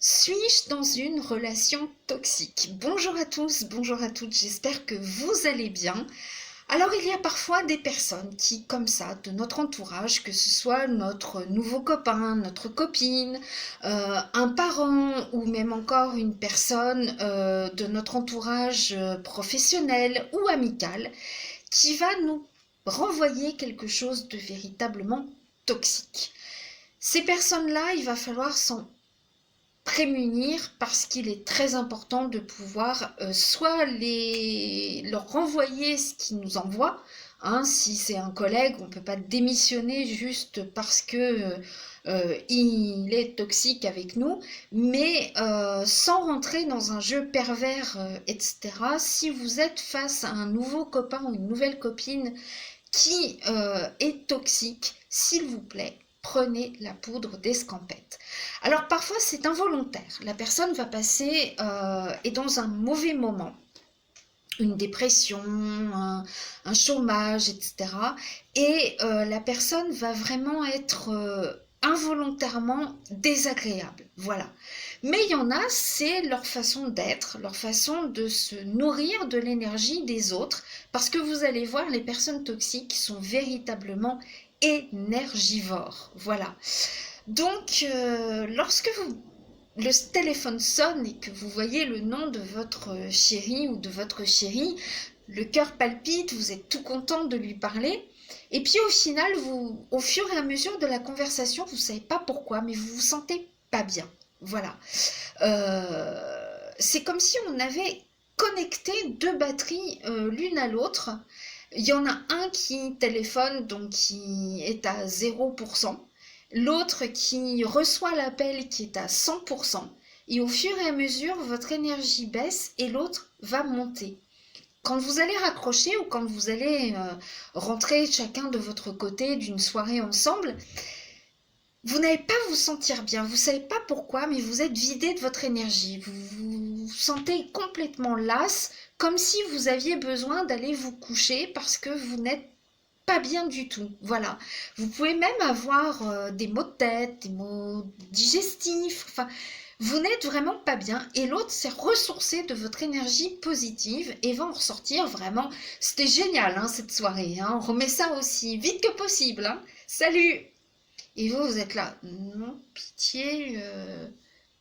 Suis-je dans une relation toxique? Bonjour à tous, bonjour à toutes, j'espère que vous allez bien. Alors il y a parfois des personnes qui, comme ça, de notre entourage, que ce soit notre nouveau copain, notre copine, un parent ou même encore une personne de notre entourage professionnel ou amical, qui va nous renvoyer quelque chose de véritablement toxique. Ces personnes-là, il va falloir s'en prémunir parce qu'il est très important de pouvoir soit leur renvoyer ce qu'ils nous envoient. Hein, si c'est un collègue, on ne peut pas démissionner juste parce que il est toxique avec nous, mais sans rentrer dans un jeu pervers, etc. Si vous êtes face à un nouveau copain ou une nouvelle copine qui est toxique, s'il vous plaît, prenez la poudre d'escampette. Alors parfois c'est involontaire, la personne va passer est dans un mauvais moment, une dépression, un chômage, etc. Et la personne va vraiment être involontairement désagréable. Voilà. Mais il y en a, c'est leur façon d'être, leur façon de se nourrir de l'énergie des autres, parce que vous allez voir, les personnes toxiques sont véritablement énergivores. Voilà. Donc, lorsque le téléphone sonne et que vous voyez le nom de votre chéri ou de votre chérie, le cœur palpite, vous êtes tout content de lui parler. Et puis au final, au fur et à mesure de la conversation, vous ne savez pas pourquoi, mais vous vous sentez pas bien. Voilà. C'est comme si on avait connecté deux batteries l'une à l'autre. Il y en a un qui téléphone, donc qui est à 0%, l'autre qui reçoit l'appel qui est à 100%, et au fur et à mesure, votre énergie baisse et l'autre va monter. Quand vous allez raccrocher ou quand vous allez rentrer chacun de votre côté d'une soirée ensemble, vous n'allez pas vous sentir bien, vous ne savez pas pourquoi, mais vous êtes vidé de votre énergie. Vous vous sentez complètement lasse, comme si vous aviez besoin d'aller vous coucher parce que vous n'êtes pas bien du tout. Voilà. Vous pouvez même avoir des maux de tête, des maux digestifs. Enfin, vous n'êtes vraiment pas bien et l'autre s'est ressourcé de votre énergie positive et va en ressortir vraiment. C'était génial hein, cette soirée. Hein. On remet ça aussi vite que possible. Hein. Salut! Et vous, vous êtes là. Non, pitié.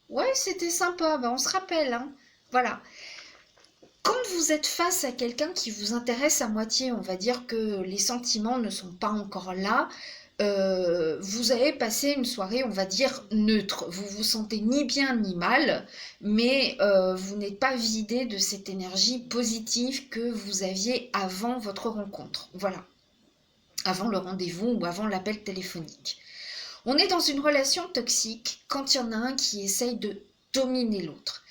Ouais, c'était sympa. Ben, on se rappelle. Hein. Voilà. Quand vous êtes face à quelqu'un qui vous intéresse à moitié, on va dire que les sentiments ne sont pas encore là, vous avez passé une soirée, on va dire, neutre. Vous vous sentez ni bien ni mal, mais vous n'êtes pas vidé de cette énergie positive que vous aviez avant votre rencontre. Voilà, avant le rendez-vous ou avant l'appel téléphonique. On est dans une relation toxique quand il y en a un qui essaye de dominer l'autre.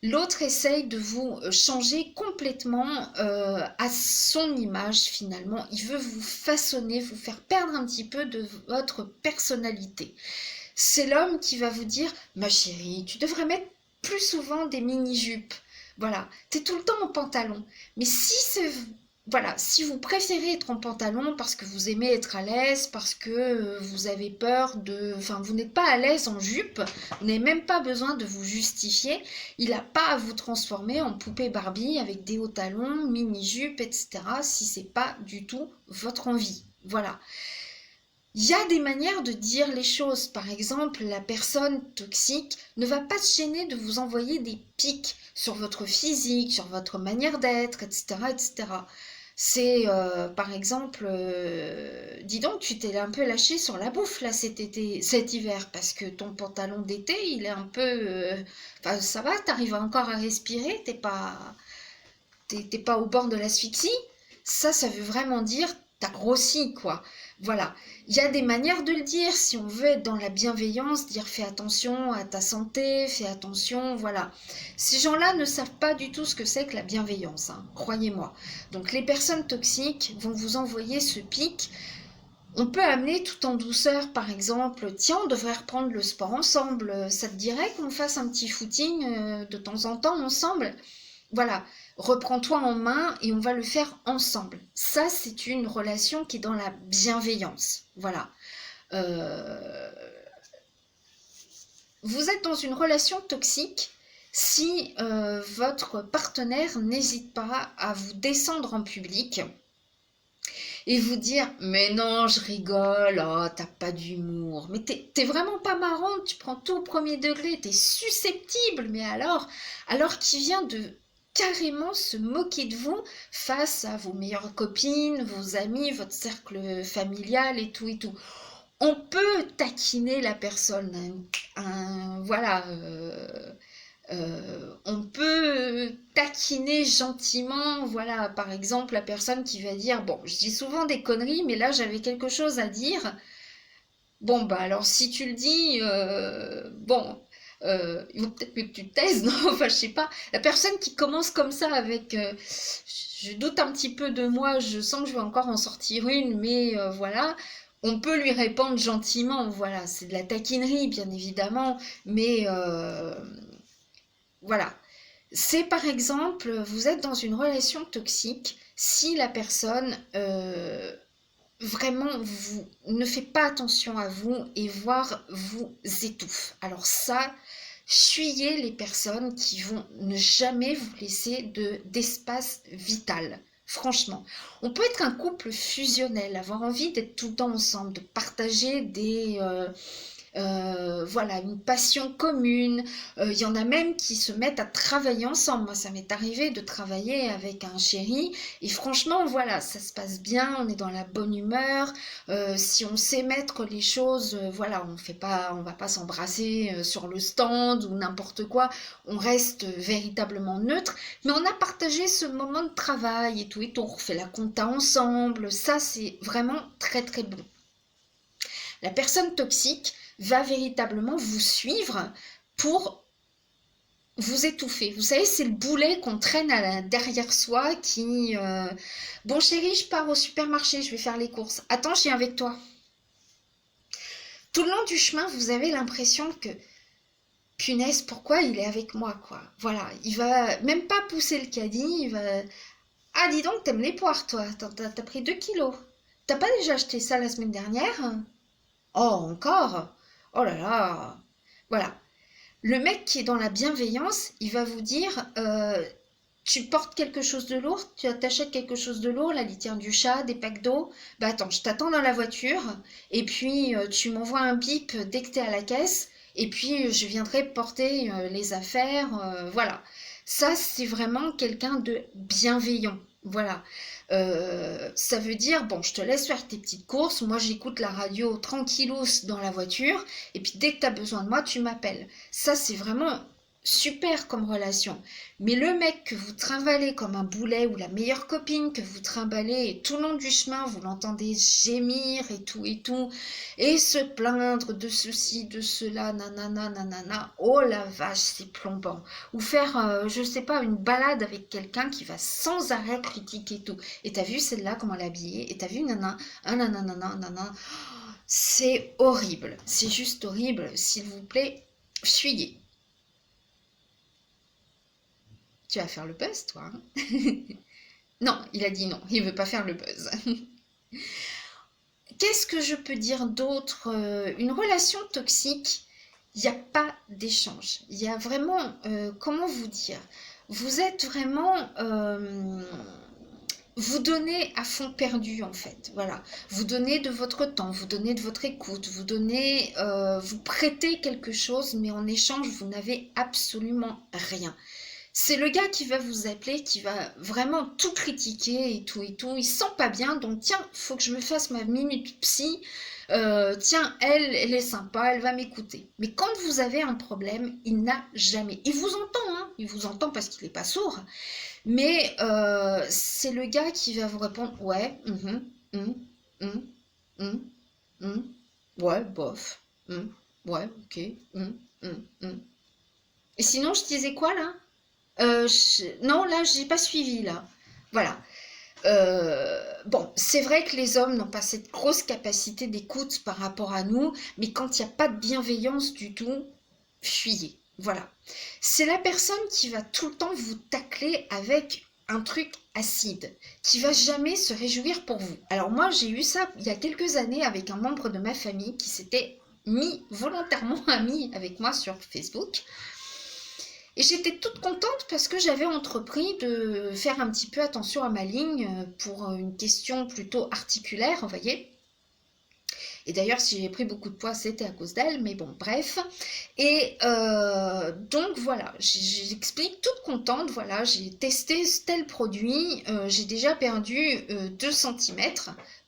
L'autre essaye de vous changer complètement à son image finalement. Il veut vous façonner, vous faire perdre un petit peu de votre personnalité. C'est l'homme qui va vous dire « Ma chérie, tu devrais mettre plus souvent des mini-jupes. Voilà, t'es tout le temps en pantalon. » Mais si c'est voilà, si vous préférez être en pantalon parce que vous aimez être à l'aise, parce que vous avez peur de... Enfin, vous n'êtes pas à l'aise en jupe, vous n'avez même pas besoin de vous justifier, il n'a pas à vous transformer en poupée Barbie avec des hauts talons, mini-jupe, etc. si c'est pas du tout votre envie. Voilà. Il y a des manières de dire les choses. Par exemple, la personne toxique ne va pas se gêner de vous envoyer des pics sur votre physique, sur votre manière d'être, etc., etc. C'est par exemple, dis donc, tu t'es un peu lâché sur la bouffe là cet hiver, parce que ton pantalon d'été, il est un peu, enfin, ça va, t'arrives encore à respirer, t'es pas au bord de l'asphyxie. Ça veut vraiment dire t'as grossi quoi. Voilà. Il y a des manières de le dire si on veut être dans la bienveillance, dire fais attention à ta santé, fais attention, voilà. Ces gens-là ne savent pas du tout ce que c'est que la bienveillance, hein, croyez-moi. Donc les personnes toxiques vont vous envoyer ce pic. On peut amener tout en douceur, par exemple, tiens, on devrait reprendre le sport ensemble, ça te dirait qu'on fasse un petit footing de temps en temps ensemble? Voilà, reprends-toi en main et on va le faire ensemble. Ça, c'est une relation qui est dans la bienveillance. Voilà. Euh, vous êtes dans une relation toxique si votre partenaire n'hésite pas à vous descendre en public et vous dire mais non je rigole, oh t'as pas d'humour, mais t'es vraiment pas marrant, tu prends tout au premier degré, t'es susceptible, mais alors qu'il vient de carrément se moquer de vous face à vos meilleures copines, vos amis, votre cercle familial et tout et tout. On peut taquiner la personne, voilà, on peut taquiner gentiment, voilà, par exemple, la personne qui va dire, bon, je dis souvent des conneries, mais là j'avais quelque chose à dire. Bon, bah alors si tu le dis, bon, il vaut peut-être mieux que tu te taises, non? Enfin, je sais pas. La personne qui commence comme ça avec, je doute un petit peu de moi, je sens que je vais encore en sortir une, mais voilà. On peut lui répondre gentiment, voilà, c'est de la taquinerie, bien évidemment, mais voilà. C'est par exemple, vous êtes dans une relation toxique si la personne vraiment vous ne fait pas attention à vous et voire vous étouffe. Alors ça, fuyez les personnes qui vont ne jamais vous laisser d'espace vital. Franchement, on peut être un couple fusionnel, avoir envie d'être tout le temps ensemble, de partager voilà, une passion commune. Il y en a même qui se mettent à travailler ensemble. Moi, ça m'est arrivé de travailler avec un chéri et franchement, voilà, ça se passe bien, on est dans la bonne humeur. Si on sait mettre les choses, voilà, on va pas s'embrasser sur le stand ou n'importe quoi. On reste véritablement neutre, mais on a partagé ce moment de travail et tout, on refait la compta ensemble. Ça, c'est vraiment très très bon. La personne toxique va véritablement vous suivre pour vous étouffer. Vous savez, c'est le boulet qu'on traîne derrière soi qui... Bon chéri, je pars au supermarché, je vais faire les courses. Attends, je viens avec toi. Tout le long du chemin, vous avez l'impression que... Punaise, pourquoi il est avec moi, quoi. Voilà, il va même pas pousser le caddie, il va... Ah, dis donc, t'aimes les poires, toi. T'as pris 2 kilos. T'as pas déjà acheté ça la semaine dernière? Oh, encore? Oh là là! Voilà. Le mec qui est dans la bienveillance, il va vous dire tu portes quelque chose de lourd, tu t'achètes quelque chose de lourd, la litière du chat, des packs d'eau. Bah attends, je t'attends dans la voiture et puis tu m'envoies un bip dès que t'es à la caisse et puis je viendrai porter les affaires. Voilà. Ça, c'est vraiment quelqu'un de bienveillant. Voilà. Ça veut dire, bon, je te laisse faire tes petites courses, moi j'écoute la radio tranquillos dans la voiture, et puis dès que tu as besoin de moi, tu m'appelles. Ça, c'est vraiment super comme relation. Mais le mec que vous trimballez comme un boulet, ou la meilleure copine que vous trimballez, et tout le long du chemin, vous l'entendez gémir et tout, et se plaindre de ceci, de cela, nanana, nanana, oh la vache, c'est plombant. Ou faire, je sais pas, une balade avec quelqu'un qui va sans arrêt critiquer tout. Et t'as vu celle-là, comment elle est habillée, et t'as vu nana, un nanana, nanana. C'est horrible, c'est juste horrible, s'il vous plaît, fuyez. Tu vas faire le buzz, toi, hein? Non, il a dit non, il veut pas faire le buzz. Qu'est-ce que je peux dire d'autre? Une relation toxique, il n'y a pas d'échange. Il y a vraiment, comment vous dire? Vous êtes vraiment, vous donnez à fond perdu en fait. Voilà, vous donnez de votre temps, vous donnez de votre écoute, vous donnez, vous prêtez quelque chose, mais en échange, vous n'avez absolument rien. C'est le gars qui va vous appeler, qui va vraiment tout critiquer et tout, il se sent pas bien, donc tiens, faut que je me fasse ma minute psy, tiens, elle est sympa, elle va m'écouter. Mais quand vous avez un problème, il n'a jamais, il vous entend, hein, il vous entend parce qu'il n'est pas sourd, mais c'est le gars qui va vous répondre, ouais, hum, hum, hum, ouais, bof, ouais, ok, hum. Et sinon, je disais quoi là? Non, là, j'ai pas suivi, là. Voilà. Bon, c'est vrai que les hommes n'ont pas cette grosse capacité d'écoute par rapport à nous, mais quand il n'y a pas de bienveillance du tout, fuyez. Voilà. C'est la personne qui va tout le temps vous tacler avec un truc acide, qui va jamais se réjouir pour vous. Alors moi, j'ai eu ça il y a quelques années avec un membre de ma famille qui s'était mis volontairement ami avec moi sur Facebook. Et j'étais toute contente parce que j'avais entrepris de faire un petit peu attention à ma ligne pour une question plutôt articulaire, vous voyez. Et d'ailleurs, si j'ai pris beaucoup de poids, c'était à cause d'elle, mais bon, bref. Et donc voilà, j'explique toute contente, voilà, j'ai testé tel produit, j'ai déjà perdu 2 cm.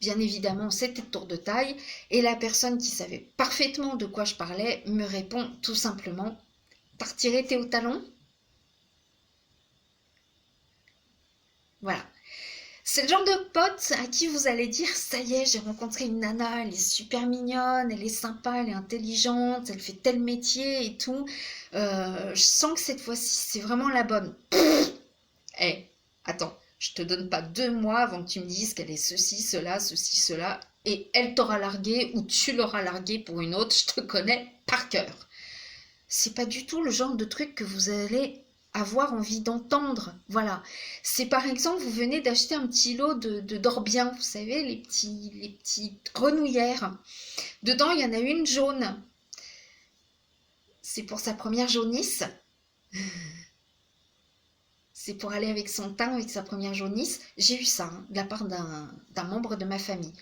Bien évidemment, c'était de tour de taille. Et la personne qui savait parfaitement de quoi je parlais me répond tout simplement, par tirer tes hauts talons. Voilà. C'est le genre de pote à qui vous allez dire, ça y est, j'ai rencontré une nana, elle est super mignonne, elle est sympa, elle est intelligente, elle fait tel métier et tout. Je sens que cette fois-ci, c'est vraiment la bonne. Eh, attends, je te donne pas 2 mois avant que tu me dises qu'elle est ceci, cela, et elle t'aura largué ou tu l'auras largué pour une autre, je te connais par cœur. C'est pas du tout le genre de truc que vous allez avoir envie d'entendre. Voilà. C'est par exemple, vous venez d'acheter un petit lot de Dorbiens, vous savez, les petites grenouillères. Dedans, il y en a une jaune. C'est pour sa première jaunisse. C'est pour aller avec son teint, avec sa première jaunisse. J'ai eu ça, hein, de la part d'un membre de ma famille.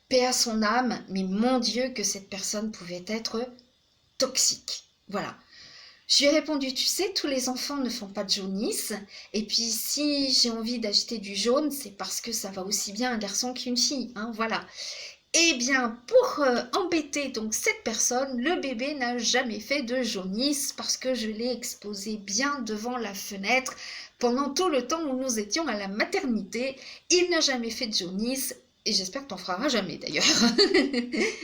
Paix à son âme, mais mon Dieu que cette personne pouvait être toxique. Voilà. Je lui ai répondu, tu sais, tous les enfants ne font pas de jaunisse. Et puis, si j'ai envie d'acheter du jaune, c'est parce que ça va aussi bien un garçon qu'une fille. Hein, voilà. Eh bien, pour embêter donc cette personne, le bébé n'a jamais fait de jaunisse parce que je l'ai exposé bien devant la fenêtre pendant tout le temps où nous étions à la maternité. Il n'a jamais fait de jaunisse. Et j'espère que t'en feras jamais d'ailleurs.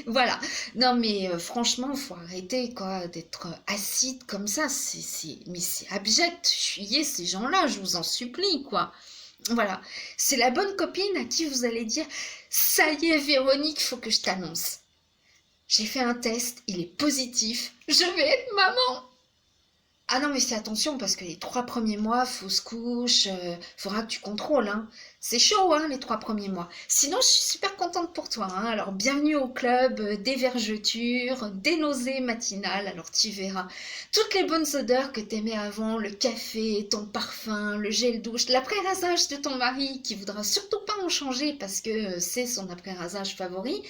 Voilà. Non mais franchement, faut arrêter quoi d'être acide comme ça. Mais c'est abject. Fuyez ces gens-là, je vous en supplie quoi. Voilà. C'est la bonne copine à qui vous allez dire, ça y est Véronique, faut que je t'annonce. J'ai fait un test, il est positif. Je vais être maman. Ah non, mais fais attention parce que les 3 premiers mois, fausse couche, faudra que tu contrôles. Hein. C'est chaud, hein, les 3 premiers mois. Sinon, je suis super contente pour toi. Hein. Alors, bienvenue au club des vergetures, des nausées matinales. Alors, tu verras toutes les bonnes odeurs que t'aimais avant, le café, ton parfum, le gel douche, l'après-rasage de ton mari qui voudra surtout pas en changer parce que c'est son après-rasage favori.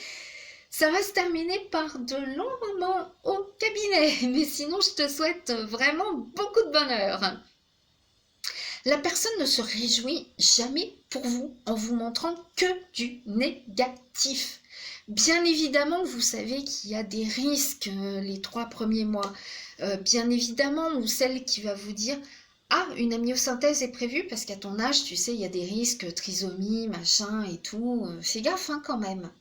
Ça va se terminer par de longs moments au cabinet, mais sinon je te souhaite vraiment beaucoup de bonheur. La personne ne se réjouit jamais pour vous en vous montrant que du négatif. Bien évidemment, vous savez qu'il y a des risques les 3 premiers mois. Bien évidemment, ou celle qui va vous dire ah, une amniosynthèse est prévue parce qu'à ton âge, tu sais, il y a des risques, trisomie, machin et tout. Fais gaffe hein, quand même.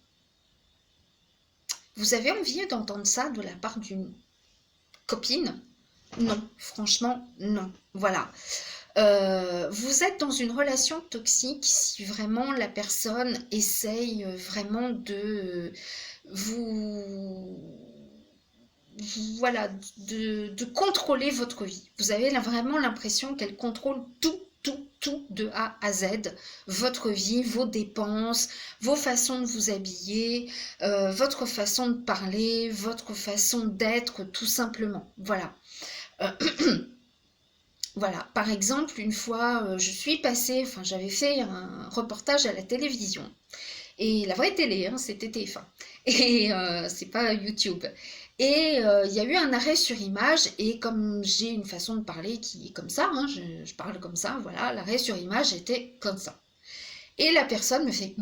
Vous avez envie d'entendre ça de la part d'une copine? Non, franchement, non. Voilà. Vous êtes dans une relation toxique si vraiment la personne essaye vraiment de vous... Voilà, de contrôler votre vie. Vous avez vraiment l'impression qu'elle contrôle tout de A à Z, votre vie, vos dépenses, vos façons de vous habiller, votre façon de parler, votre façon d'être, tout simplement. Voilà. Voilà. Par exemple, une fois, je suis passée, enfin, j'avais fait un reportage à la télévision. Et la vraie télé, hein, c'était TF1. Et c'est pas YouTube. Et il y a eu un arrêt sur image, et comme j'ai une façon de parler qui est comme ça, hein, je parle comme ça, voilà, l'arrêt sur image était comme ça. Et la personne me fait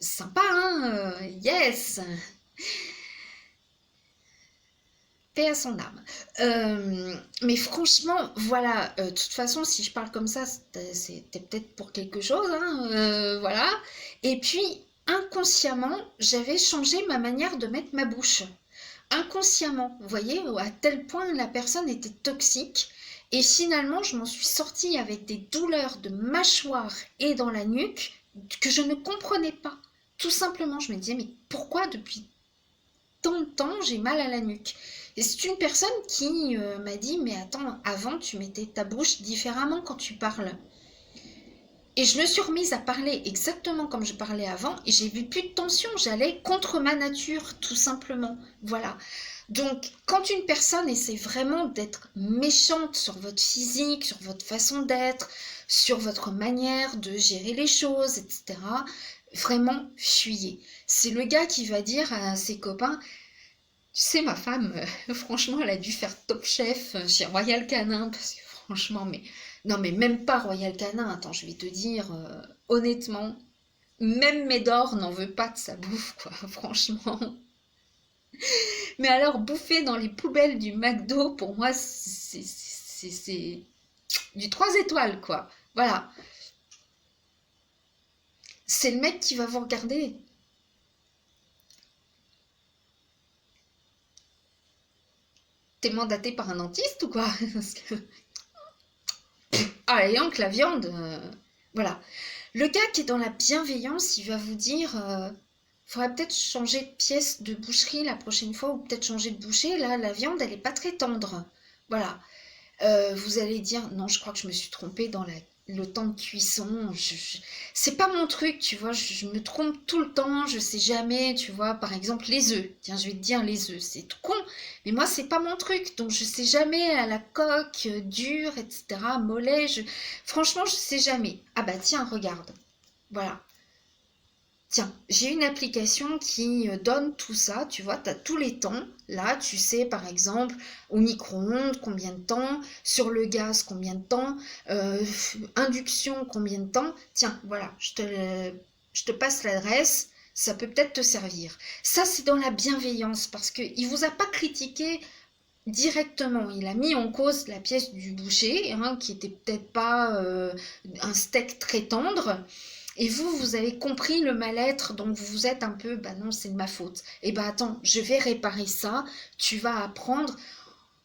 sympa, hein, yes, paix à son âme. Mais franchement, voilà, de toute façon, si je parle comme ça, c'était peut-être pour quelque chose, hein, voilà. Et puis, inconsciemment, j'avais changé ma manière de mettre ma bouche. Inconsciemment, vous voyez, à tel point la personne était toxique. Et finalement, je m'en suis sortie avec des douleurs de mâchoire et dans la nuque que je ne comprenais pas. Tout simplement, je me disais, mais pourquoi depuis tant de temps j'ai mal à la nuque? Et c'est une personne qui m'a dit, mais attends, avant tu mettais ta bouche différemment quand tu parles. Et je me suis remise à parler exactement comme je parlais avant et j'ai vu plus de tension, j'allais contre ma nature tout simplement. Voilà. Donc quand une personne essaie vraiment d'être méchante sur votre physique, sur votre façon d'être, sur votre manière de gérer les choses, etc., vraiment fuyez. C'est le gars qui va dire à ses copains, tu sais, ma femme, franchement, elle a dû faire Top Chef chez Royal Canin, parce que franchement, mais non, mais même pas Royal Canin. Attends, je vais te dire, honnêtement, même Médor n'en veut pas de sa bouffe, quoi, franchement. Mais alors, bouffer dans les poubelles du McDo, pour moi, c'est du 3 étoiles, quoi. Voilà. C'est le mec qui va vous regarder. T'es mandaté par un dentiste ou quoi? Parce que... Ah, ayant que la viande, voilà. Le gars qui est dans la bienveillance, il va vous dire, faudrait peut-être changer de pièce de boucherie la prochaine fois, ou peut-être changer de boucher. Là, la viande, elle est pas très tendre. Voilà. Vous allez dire, non, je crois que je me suis trompée dans le temps de cuisson. C'est pas mon truc, tu vois. Je me trompe tout le temps. Je sais jamais, tu vois. Par exemple, les œufs. Tiens, je vais te dire les œufs. C'est tout con, mais moi, c'est pas mon truc. Donc, je sais jamais à la coque, dure, etc. Mollet. Franchement, je sais jamais. Ah bah tiens, regarde. Voilà. Tiens, j'ai une application qui donne tout ça, tu vois, tu as tous les temps. Là, tu sais, par exemple, au micro-ondes, combien de temps, sur le gaz, combien de temps, euh, induction, combien de temps. Tiens, voilà, je te passe l'adresse, ça peut peut-être te servir. Ça, c'est dans la bienveillance, parce qu'il ne vous a pas critiqué directement. Il a mis en cause la pièce du boucher, hein, qui était peut-être pas un steak très tendre. Et vous, vous avez compris le mal-être, donc vous vous êtes un peu, bah non, c'est de ma faute. Et bah attends, je vais réparer ça, tu vas apprendre.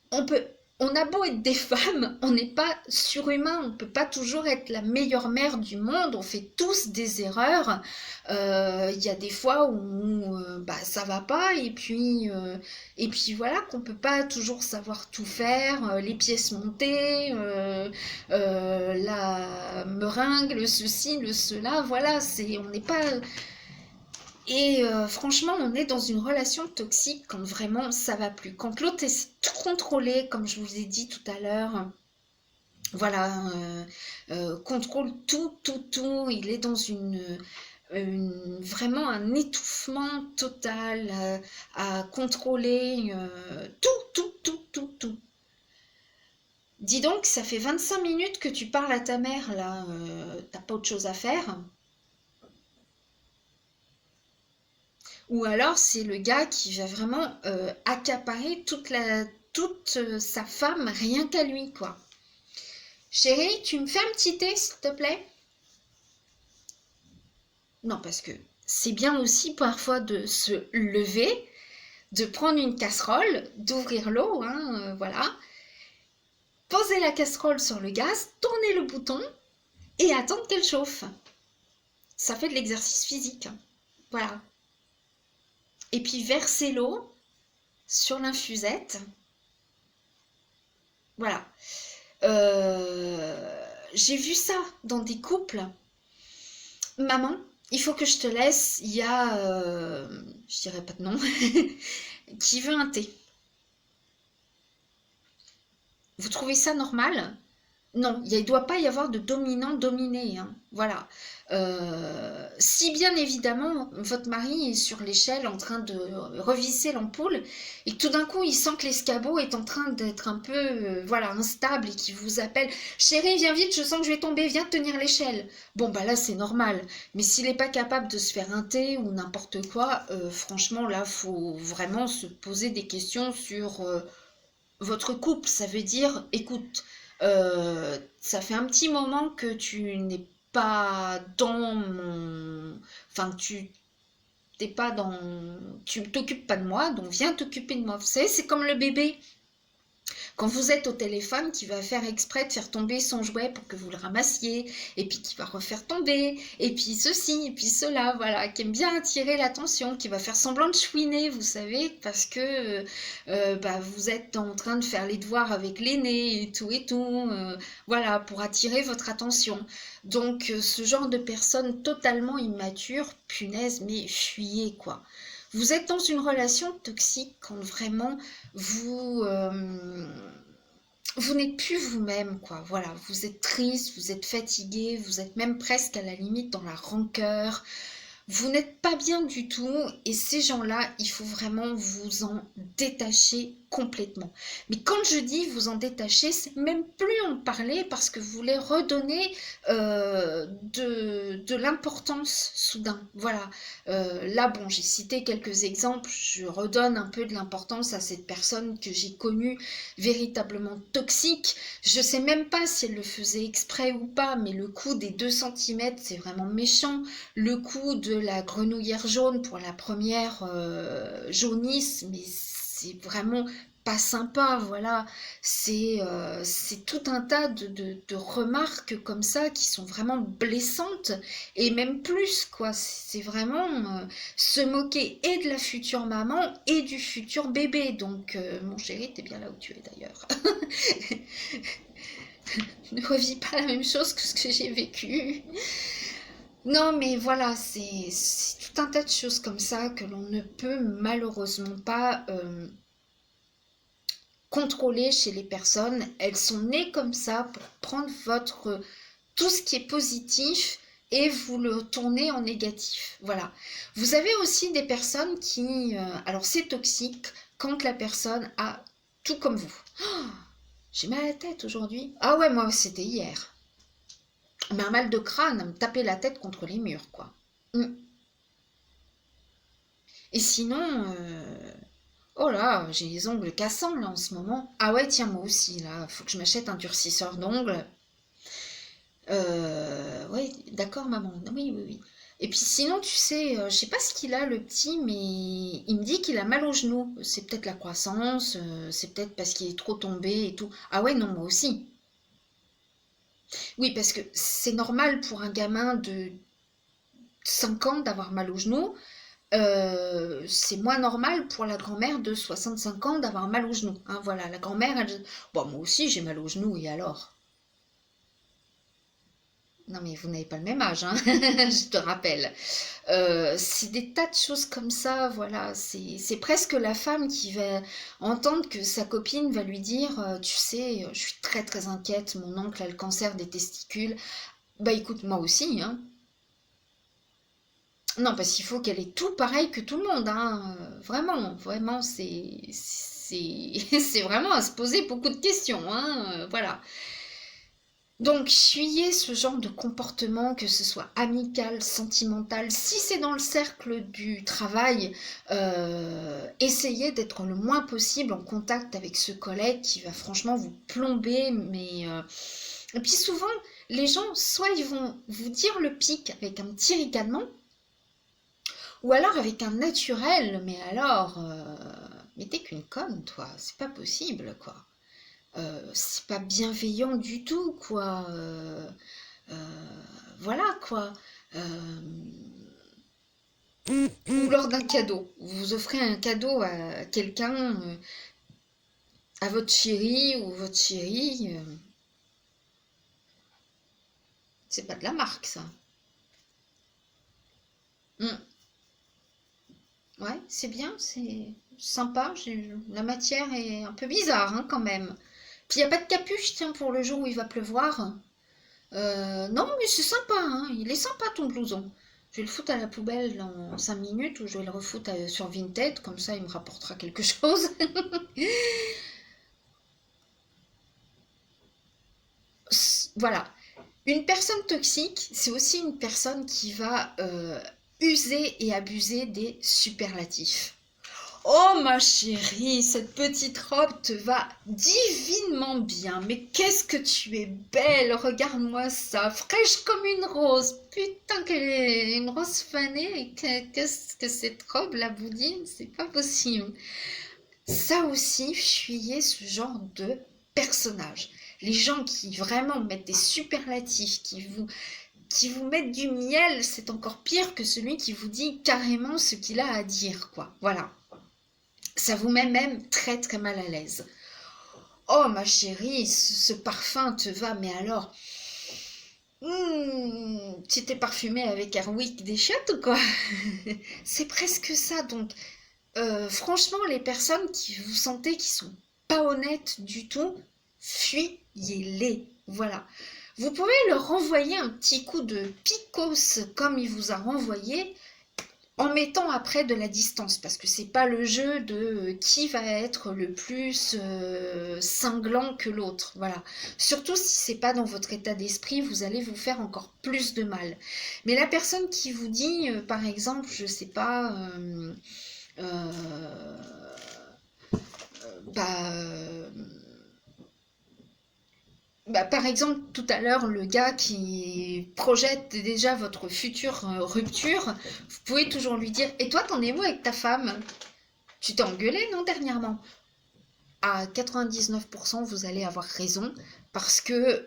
On peut, on a beau être des femmes, on n'est pas surhumain, on ne peut pas toujours être la meilleure mère du monde, on fait tous des erreurs. Il y a des fois où bah, ça va pas, et puis voilà, qu'on peut pas toujours savoir tout faire, les pièces montées, la meringue, le ceci, le cela, voilà, on n'est pas... Et franchement, on est dans une relation toxique quand vraiment ça va plus. Quand l'autre est tout contrôlé, comme je vous ai dit tout à l'heure, voilà, contrôle tout, tout, tout. Il est dans vraiment un étouffement total à contrôler tout, tout, tout, tout, tout. Dis donc, ça fait 25 minutes que tu parles à ta mère, là. T'as pas autre chose à faire? Ou alors c'est le gars qui va vraiment accaparer toute sa femme rien qu'à lui, quoi. Chérie, tu me fais un petit thé, s'il te plaît? Non, parce que c'est bien aussi parfois de se lever, de prendre une casserole, d'ouvrir l'eau, hein, voilà, poser la casserole sur le gaz, tourner le bouton et attendre qu'elle chauffe. Ça fait de l'exercice physique. Voilà. Et puis verser l'eau sur l'infusette. Voilà. J'ai vu ça dans des couples. Maman, il faut que je te laisse. Il y a, je dirais pas de nom, qui veut un thé. Vous trouvez ça normal? Non, il ne doit pas y avoir de dominant-dominé, hein. Voilà. Si bien évidemment, votre mari est sur l'échelle en train de revisser l'ampoule et que tout d'un coup, il sent que l'escabeau est en train d'être un peu voilà, instable et qu'il vous appelle «Chérie, viens vite, je sens que je vais tomber, viens tenir l'échelle». Bon, bah là, c'est normal. Mais s'il n'est pas capable de se faire un thé ou n'importe quoi, franchement, là, faut vraiment se poser des questions sur votre couple. Ça veut dire, écoute, ça fait un petit moment que tu n'es pas dans mon... Enfin, tu t'es pas dans... Tu t'occupes pas de moi, donc viens t'occuper de moi. Vous savez, c'est comme le bébé. Quand vous êtes au téléphone, qui va faire exprès de faire tomber son jouet pour que vous le ramassiez, et puis qui va refaire tomber, et puis ceci, et puis cela, voilà, qui aime bien attirer l'attention, qui va faire semblant de chouiner, vous savez, parce que bah, vous êtes en train de faire les devoirs avec l'aîné et tout, voilà, pour attirer votre attention. Donc ce genre de personne totalement immature, punaise, mais fuyez quoi. Vous êtes dans une relation toxique quand vraiment vous vous n'êtes plus vous-même quoi. Voilà, vous êtes triste, vous êtes fatigué, vous êtes même presque à la limite dans la rancœur. Vous n'êtes pas bien du tout et ces gens-là, il faut vraiment vous en détacher complètement. Mais quand je dis vous en détacher, c'est même plus en parler parce que vous voulez redonner de l'importance soudain. Voilà. Là, bon, j'ai cité quelques exemples. Je redonne un peu de l'importance à cette personne que j'ai connue véritablement toxique. Je sais même pas si elle le faisait exprès ou pas, mais le coup des 2 centimètres, c'est vraiment méchant. Le coup de la grenouillère jaune pour la première jaunisse, mais c'est vraiment pas sympa, voilà. C'est tout un tas de remarques comme ça qui sont vraiment blessantes, et même plus, quoi. C'est vraiment se moquer et de la future maman et du futur bébé. Donc, mon chéri, t'es bien là où tu es d'ailleurs. Ne revis pas la même chose que ce que j'ai vécu. Non, mais voilà, c'est tout un tas de choses comme ça que l'on ne peut malheureusement pas contrôler chez les personnes. Elles sont nées comme ça pour prendre votre tout ce qui est positif et vous le tourner en négatif. Voilà. Vous avez aussi des personnes qui, alors c'est toxique quand la personne a tout comme vous. Oh, j'ai mal à la tête aujourd'hui. Ah ouais, moi c'était hier. Mais un mal de crâne, à me taper la tête contre les murs, quoi. Et sinon, oh là, j'ai les ongles cassants là en ce moment. Ah ouais, tiens, moi aussi, là, faut que je m'achète un durcisseur d'ongles. Oui, d'accord, maman. Oui, oui, oui. Et puis sinon, tu sais, je sais pas ce qu'il a, le petit, mais il me dit qu'il a mal au genou. C'est peut-être la croissance, c'est peut-être parce qu'il est trop tombé et tout. Ah ouais, non, moi aussi. Oui, parce que c'est normal pour un gamin de 5 ans d'avoir mal au genou. C'est moins normal pour la grand-mère de 65 ans d'avoir mal au genou. Hein, voilà, la grand-mère, elle... Bon, moi aussi j'ai mal au genou, et alors? Non mais vous n'avez pas le même âge, hein, je te rappelle. C'est des tas de choses comme ça, voilà. C'est presque la femme qui va entendre que sa copine va lui dire, tu sais, je suis très très inquiète, mon oncle a le cancer des testicules. Bah écoute, moi aussi, hein. Non, parce qu'il faut qu'elle ait tout pareil que tout le monde, hein. Vraiment, vraiment, c'est vraiment à se poser beaucoup de questions, hein. Voilà. Donc, fuyez ce genre de comportement, que ce soit amical, sentimental. Si c'est dans le cercle du travail, essayez d'être le moins possible en contact avec ce collègue qui va franchement vous plomber. Mais et puis souvent, les gens, soit ils vont vous dire le pic avec un petit ricanement, ou alors avec un naturel, mais alors, mais t'es qu'une conne, toi, c'est pas possible, quoi. C'est pas bienveillant du tout, quoi. Voilà, quoi. Euh, ou lors d'un cadeau. Vous offrez un cadeau à quelqu'un, à votre chéri ou votre chérie. C'est pas de la marque, ça. Mm. Ouais, c'est bien, c'est sympa. La matière est un peu bizarre, hein, quand même. Puis il n'y a pas de capuche, tiens, pour le jour où il va pleuvoir. Non, mais c'est sympa, hein. Il est sympa ton blouson. Je vais le foutre à la poubelle dans 5 minutes ou je vais le refoutre sur Vinted, comme ça il me rapportera quelque chose. Voilà. Une personne toxique, c'est aussi une personne qui va user et abuser des superlatifs. Oh ma chérie, cette petite robe te va divinement bien. Mais qu'est-ce que tu es belle, regarde-moi ça, fraîche comme une rose. Putain, qu'elle est une rose fanée. Et qu'est-ce que cette robe, la boudine, c'est pas possible. Ça aussi, fuyez ce genre de personnage. Les gens qui vraiment mettent des superlatifs, qui vous mettent du miel, c'est encore pire que celui qui vous dit carrément ce qu'il a à dire, quoi. Voilà. Ça vous met même très très mal à l'aise. Oh ma chérie, ce parfum te va, mais alors, tu t'es parfumé avec Airwick des chiottes ou quoi? C'est presque ça, donc franchement, les personnes qui vous sentez qui sont pas honnêtes du tout, fuyez-les. Voilà. Vous pouvez leur renvoyer un petit coup de picos comme il vous a renvoyé en mettant après de la distance parce que c'est pas le jeu de qui va être le plus cinglant que l'autre. Voilà. Surtout si c'est pas dans votre état d'esprit, vous allez vous faire encore plus de mal. Mais la personne qui vous dit, par exemple, je sais pas. Euh, bah, euh, par exemple, tout à l'heure, le gars qui projette déjà votre future rupture, vous pouvez toujours lui dire: Et toi, t'en es où avec ta femme? Tu t'es engueulé, non, dernièrement? À 99%, vous allez avoir raison, parce que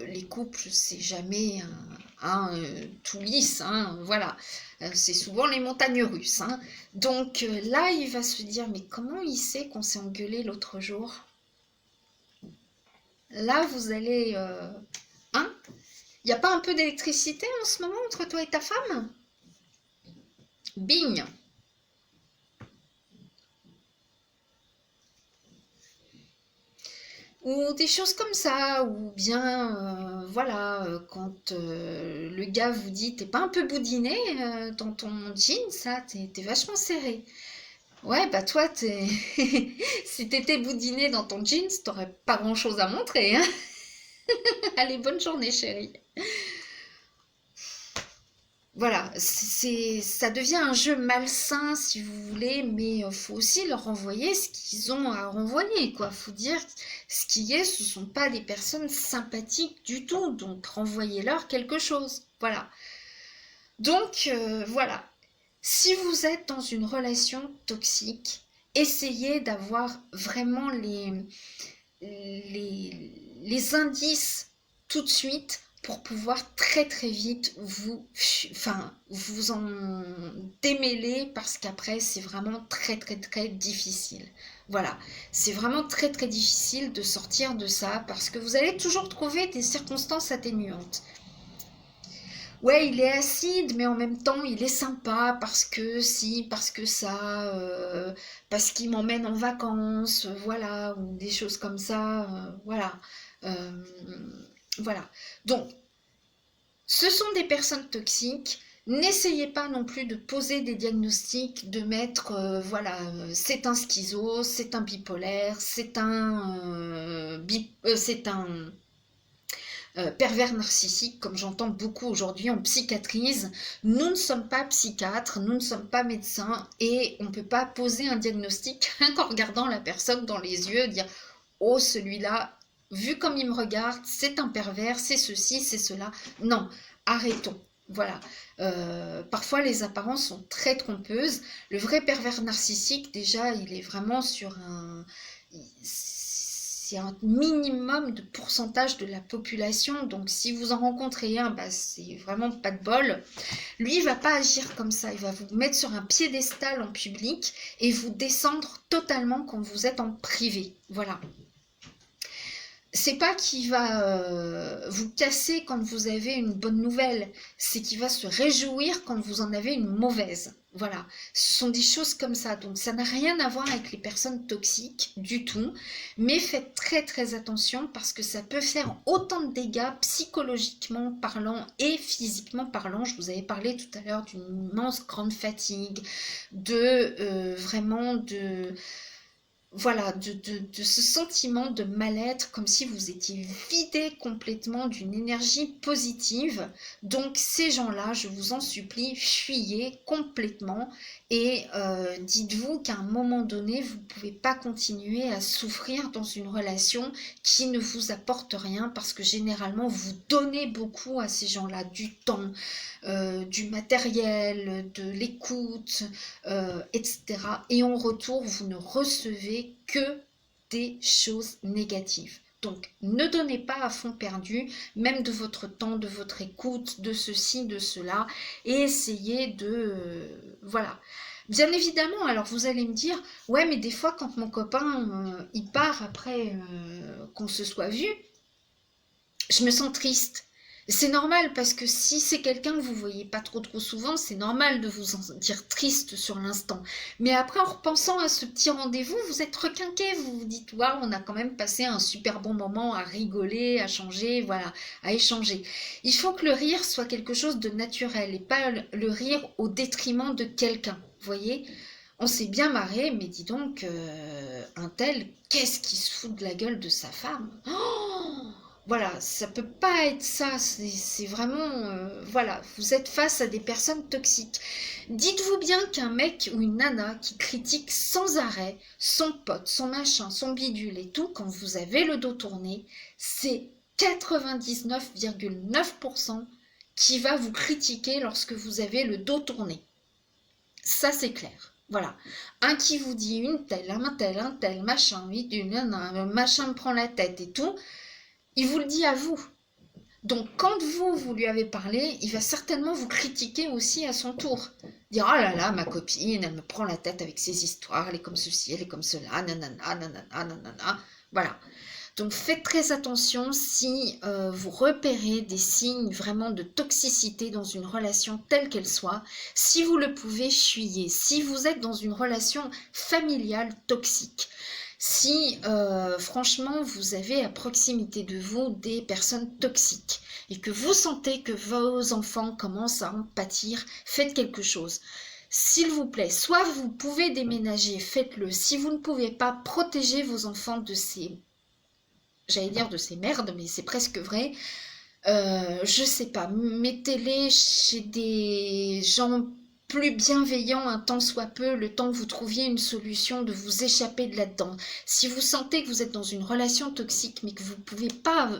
les couples, c'est jamais tout lisse, hein, voilà. C'est souvent les montagnes russes. Hein. Donc là, il va se dire: mais comment il sait qu'on s'est engueulé l'autre jour? Là, vous allez... hein? Il n'y a pas un peu d'électricité en ce moment entre toi et ta femme? Bing! Ou des choses comme ça, ou bien, voilà, quand le gars vous dit: t'es pas un peu boudiné dans ton jean, ça, t'es vachement serré. Ouais, bah toi, si t'étais boudiné dans ton jeans, t'aurais pas grand-chose à montrer, hein. Allez, bonne journée, chérie. Voilà, ça devient un jeu malsain si vous voulez, mais faut aussi leur renvoyer ce qu'ils ont à renvoyer, quoi. Faut dire ce qui est, ce sont pas des personnes sympathiques du tout, donc renvoyez-leur quelque chose. Voilà. Donc voilà. Si vous êtes dans une relation toxique, essayez d'avoir vraiment les indices tout de suite pour pouvoir très très vite vous en démêler parce qu'après c'est vraiment très très très difficile. Voilà, c'est vraiment très très difficile de sortir de ça parce que vous allez toujours trouver des circonstances atténuantes. Ouais, il est acide, mais en même temps, il est sympa parce que si, parce que ça, parce qu'il m'emmène en vacances, voilà, ou des choses comme ça, voilà. Euh, voilà. Donc, ce sont des personnes toxiques. N'essayez pas non plus de poser des diagnostics, de mettre, voilà, c'est un schizo, c'est un bipolaire, c'est un pervers narcissique, comme j'entends beaucoup aujourd'hui en psychiatrise. Nous ne sommes pas psychiatres, nous ne sommes pas médecins et on ne peut pas poser un diagnostic qu'en regardant la personne dans les yeux, dire: oh, celui-là, vu comme il me regarde, c'est un pervers, c'est ceci, c'est cela. Non, arrêtons. Voilà. Parfois, les apparences sont très trompeuses. Le vrai pervers narcissique, déjà, il est vraiment sur un... C'est un minimum de pourcentage de la population. Donc, si vous en rencontrez un, bah, c'est vraiment pas de bol. Lui, il va pas agir comme ça. Il va vous mettre sur un piédestal en public et vous descendre totalement quand vous êtes en privé. Voilà. C'est pas qu'il va vous casser quand vous avez une bonne nouvelle, c'est qu'il va se réjouir quand vous en avez une mauvaise. Voilà, ce sont des choses comme ça. Donc ça n'a rien à voir avec les personnes toxiques du tout, mais faites très très attention parce que ça peut faire autant de dégâts psychologiquement parlant et physiquement parlant. Je vous avais parlé tout à l'heure d'une immense grande fatigue, de vraiment voilà, de ce sentiment de mal-être, comme si vous étiez vidé complètement d'une énergie positive. Donc ces gens-là, je vous en supplie, fuyez complètement et dites-vous qu'à un moment donné, vous ne pouvez pas continuer à souffrir dans une relation qui ne vous apporte rien parce que généralement, vous donnez beaucoup à ces gens-là, du temps, du matériel, de l'écoute, etc. Et en retour, vous ne recevez que des choses négatives. Donc, ne donnez pas à fond perdu, même de votre temps, de votre écoute, de ceci, de cela, et essayez de... voilà. Bien évidemment, alors vous allez me dire, ouais, mais des fois, quand mon copain, il part après qu'on se soit vu, je me sens triste. C'est normal parce que si c'est quelqu'un que vous voyez pas trop souvent, c'est normal de vous sentir triste sur l'instant. Mais après, en repensant à ce petit rendez-vous, vous êtes requinqué, vous vous dites, waouh, on a quand même passé un super bon moment à rigoler, à changer, voilà, à échanger. Il faut que le rire soit quelque chose de naturel et pas le rire au détriment de quelqu'un. Vous voyez, on s'est bien marré, mais dis donc, un tel, qu'est-ce qui se fout de la gueule de sa femme? Oh, voilà, ça peut pas être ça, c'est vraiment... voilà, vous êtes face à des personnes toxiques. Dites-vous bien qu'un mec ou une nana qui critique sans arrêt son pote, son machin, son bidule et tout, quand vous avez le dos tourné, c'est 99,9% qui va vous critiquer lorsque vous avez le dos tourné. Ça, c'est clair. Voilà. Un qui vous dit une telle, un tel, machin, bidule, machin me prend la tête et tout, il vous le dit à vous. Donc quand vous lui avez parlé, il va certainement vous critiquer aussi à son tour. Dire oh là là, ma copine, elle me prend la tête avec ses histoires, elle est comme ceci, elle est comme cela, nanana, nanana, nanana. Voilà. Donc faites très attention si vous repérez des signes vraiment de toxicité dans une relation telle qu'elle soit. Si vous le pouvez, fuyez. Si vous êtes dans une relation familiale toxique, si franchement vous avez à proximité de vous des personnes toxiques et que vous sentez que vos enfants commencent à en pâtir, faites quelque chose. S'il vous plaît, soit vous pouvez déménager, faites-le. Si vous ne pouvez pas, protégez vos enfants de ces, j'allais dire de ces merdes, mais c'est presque vrai. Je sais pas, mettez-les chez des gens plus bienveillants un tant soit peu, le temps que vous trouviez une solution de vous échapper de là-dedans. Si vous sentez que vous êtes dans une relation toxique, mais que vous ne pouvez pas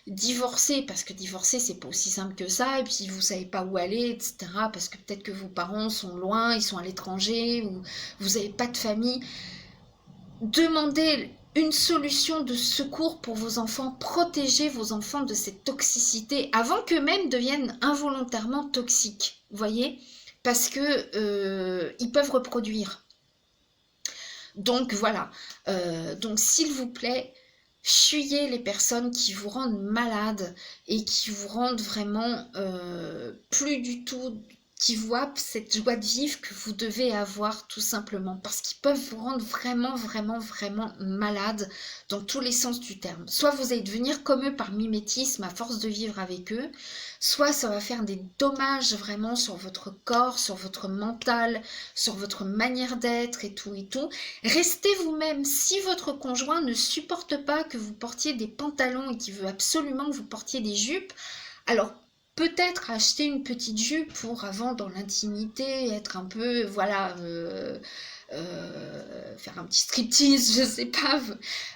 divorcer, parce que divorcer c'est pas aussi simple que ça, et puis vous savez pas où aller, etc., parce que peut-être que vos parents sont loin, ils sont à l'étranger, ou vous n'avez pas de famille, demandez une solution de secours pour vos enfants, protégez vos enfants de cette toxicité avant qu'eux-mêmes deviennent involontairement toxiques, voyez, parce que ils peuvent reproduire. Donc voilà, donc s'il vous plaît, fuyez les personnes qui vous rendent malade et qui vous rendent vraiment plus du tout, qui voient cette joie de vivre que vous devez avoir tout simplement, parce qu'ils peuvent vous rendre vraiment malade dans tous les sens du terme. Soit vous allez devenir comme eux par mimétisme à force de vivre avec eux, soit ça va faire des dommages vraiment sur votre corps, sur votre mental, sur votre manière d'être et tout et tout. Restez vous-même. Si votre conjoint ne supporte pas que vous portiez des pantalons et qu'il veut absolument que vous portiez des jupes, alors peut-être acheter une petite jupe pour avant dans l'intimité, être un peu, voilà, faire un petit striptease, je sais pas,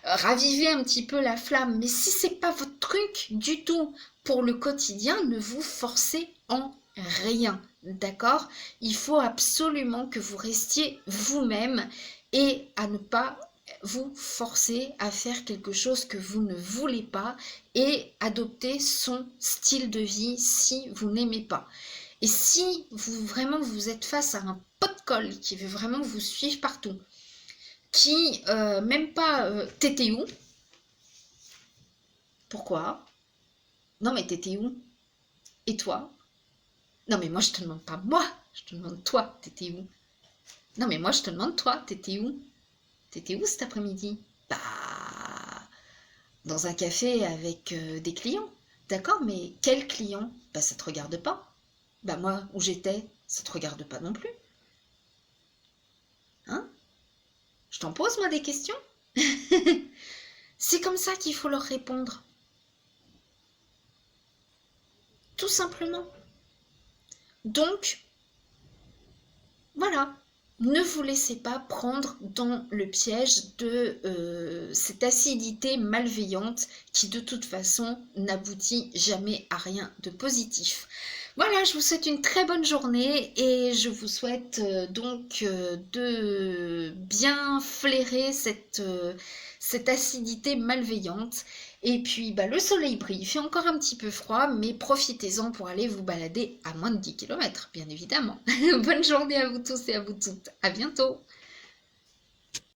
raviver un petit peu la flamme. Mais si c'est pas votre truc du tout pour le quotidien, ne vous forcez en rien, d'accord? Il faut absolument que vous restiez vous-même et à ne pas vous forcer à faire quelque chose que vous ne voulez pas et adopter son style de vie si vous n'aimez pas. Et si vous vraiment vous êtes face à un pot de colle qui veut vraiment vous suivre partout, qui même pas t'étais où? Pourquoi? Non mais t'étais où? Et toi? Non mais moi je te demande pas moi, je te demande toi, t'étais où? Non mais moi je te demande toi, t'étais où? T'étais où cet après-midi? Bah, dans un café avec des clients. D'accord, mais quels clients? Bah, ça te regarde pas. Bah, moi, où j'étais, ça te regarde pas non plus. Hein? Je t'en pose, moi, des questions. C'est comme ça qu'il faut leur répondre. Tout simplement. Donc, voilà. Ne vous laissez pas prendre dans le piège de cette acidité malveillante qui de toute façon n'aboutit jamais à rien de positif. Voilà, je vous souhaite une très bonne journée et je vous souhaite de bien flairer cette acidité malveillante. Et puis le soleil brille, il fait encore un petit peu froid, mais profitez-en pour aller vous balader à moins de 10 km, bien évidemment. Bonne journée à vous tous et à vous toutes. À bientôt.